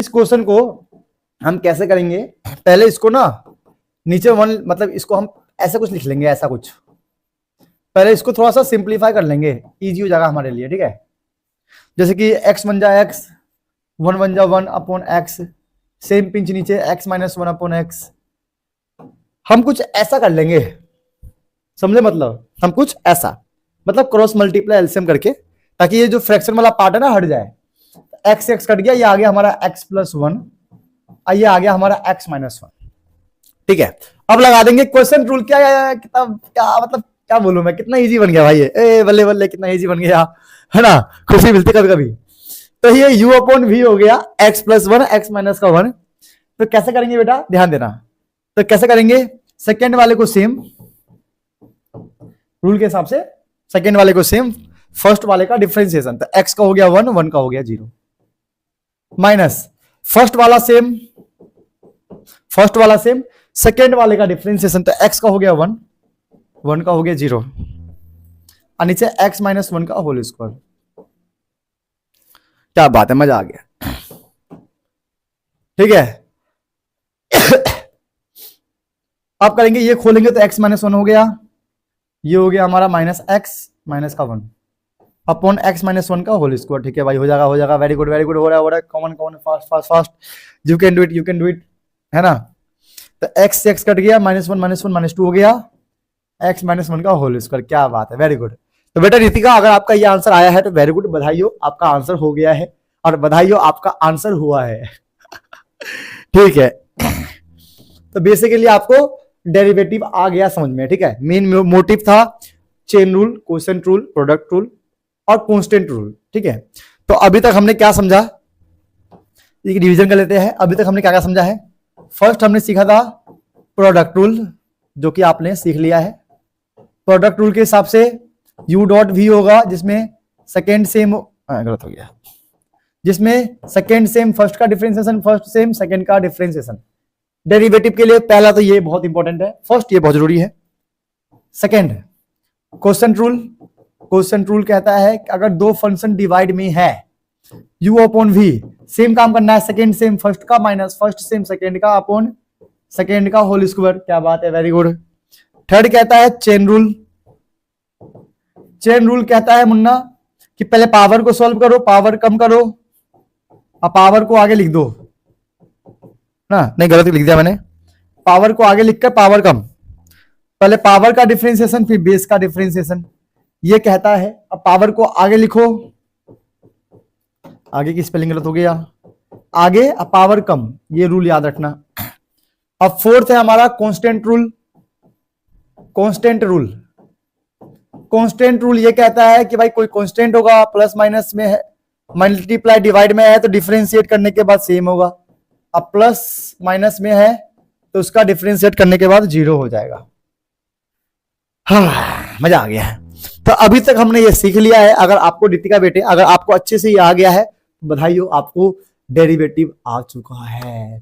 Question को हम कैसे करेंगे, पहले इसको ना नीचे वन, मतलब इसको हम ऐसा कुछ लिख लेंगे, ऐसा कुछ पहले इसको थोड़ा सा सिंप्लीफाई कर लेंगे, इजी हो जाएगा हमारे लिए, ठीक है। जैसे कि x बन जाए x, 1 बन जाए 1 अपॉन x, सेम पिंच नीचे x माइनस 1 अपॉन x। हम कुछ ऐसा कर लेंगे, समझे, मतलब हम कुछ ऐसा, मतलब क्रॉस मल्टीप्लाई एलसीएम करके, ताकि ये जो फ्रैक्शन वाला पार्ट है ना हट जाए। x x कट गया, ये आ गया हमारा x प्लस 1, ये आ गया हमारा x माइनस 1, ठीक है। अब लगा देंगे क्वेश्चन रूल। क्या कितना, क्या मतलब क्या बोलूं मैं, कितना इजी बन गया भाई ये, ए बल्ले बल्ले कितना इजी बन गया, है ना, खुशी मिलती कभी कभी। तो ये u अपॉन v हो गया x प्लस 1 x माइनस का 1। तो कैसे करेंगे बेटा, ध्यान देना। तो कैसे करेंगे, सेकेंड वाले को सेम रूल के हिसाब से, सेकेंड वाले को सेम, फर्स्ट वाले का डिफरेंशिएशन, तो x का हो गया 1, 1 का हो गया 0, माइनस फर्स्ट वाला सेम, फर्स्ट वाला सेम, सेकेंड वाले का डिफरेंशिएशन, तो x का हो गया 1, 1 का हो गया 0, और नीचे x माइनस 1 का होल स्क्वायर। क्या बात है, मजा आ गया, ठीक है। अब करेंगे, ये खोलेंगे तो x माइनस 1 हो गया, ये हो गया हमारा माइनस x माइनस का 1 अपॉन x माइनस 1 का होल स्क्वायर, ठीक है भाई, हो जाएगा हो जाएगा, वेरी गुड हो रहा है, common common, fast fast fast, you can do it, है ना। तो x से x कट गया, माइनस 1 माइनस 1 माइनस 2 हो गया, x माइनस 1 का होल स्क्वायर। क्या बात है, वेरी गुड। तो बेटा रितिका, अगर आपका ये आंसर आया है तो वेरी गुड, बधाई हो, आपका आंसर हो गया है, और बधाई हो आपका आंसर हुआ है। ठीक है, तो बेसिकली आपको डेरिवेटिव आ गया समझ में, ठीक है। मेन मोटिव था chain rule, quotient rule, product rule और कांस्टेंट रूल, ठीक है। तो अभी तक हमने क्या समझा, एक रिवीजन कर लेते हैं। अभी तक हमने क्या क्या समझा है। फर्स्ट हमने सीखा था प्रोडक्ट रूल, जो कि आपने सीख लिया है। प्रोडक्ट रूल के हिसाब से u डॉट v होगा, जिसमें सेकेंड सेम, गलत हो गया, जिसमें सेकेंड सेम फर्स्ट का डिफरेंशिएशन, फर्स्ट सेम सेकेंड का डिफरेंशिएशन। डेरिवेटिव के लिए पहला तो ये बहुत इंपॉर्टेंट है, फर्स्ट ये बहुत जरूरी है। Second quotient rule, quotient rule कहता है कि अगर दो फंक्शन डिवाइड में है, u अपॉन v, सेम काम करना है, सेकेंड सेम फर्स्ट का माइनस फर्स्ट सेम सेकेंड का अपॉन सेकेंड का होल स्क्वायर। क्या बात है, वेरी गुड। थर्ड कहता है चेन रूल, चेन रूल कहता है मुन्ना कि पहले पावर को सॉल्व करो, पावर कम करो, अब पावर को आगे लिख दो ना, नहीं गलत लिख दिया मैंने, पावर को आगे लिखकर पावर कम, पहले पावर का डिफरेंशिएशन फिर बेस का डिफरेंशिएशन, ये कहता है। अब पावर को आगे लिखो, आगे की स्पेलिंग गलत हो गया, आगे अब पावर कम, ये रूल याद रखना। अब फोर्थ है हमारा constant rule, constant rule, constant rule ये कहता है कि भाई कोई कांस्टेंट होगा, प्लस माइनस में है, मल्टीप्लाई डिवाइड में है तो डिफरेंशिएट करने के बाद सेम होगा, अब प्लस माइनस में है तो उसका डिफरेंशिएट करने के बाद 0 हो जाएगा। हाँ, मजा आ गया है। तो अभी तक हमने ये सीख लिया है। अगर आपको रितिका बेटे, अगर आपको अच्छे से ये आ गया है, बधाई हो, आपको डेरिवेटिव आ चुका है।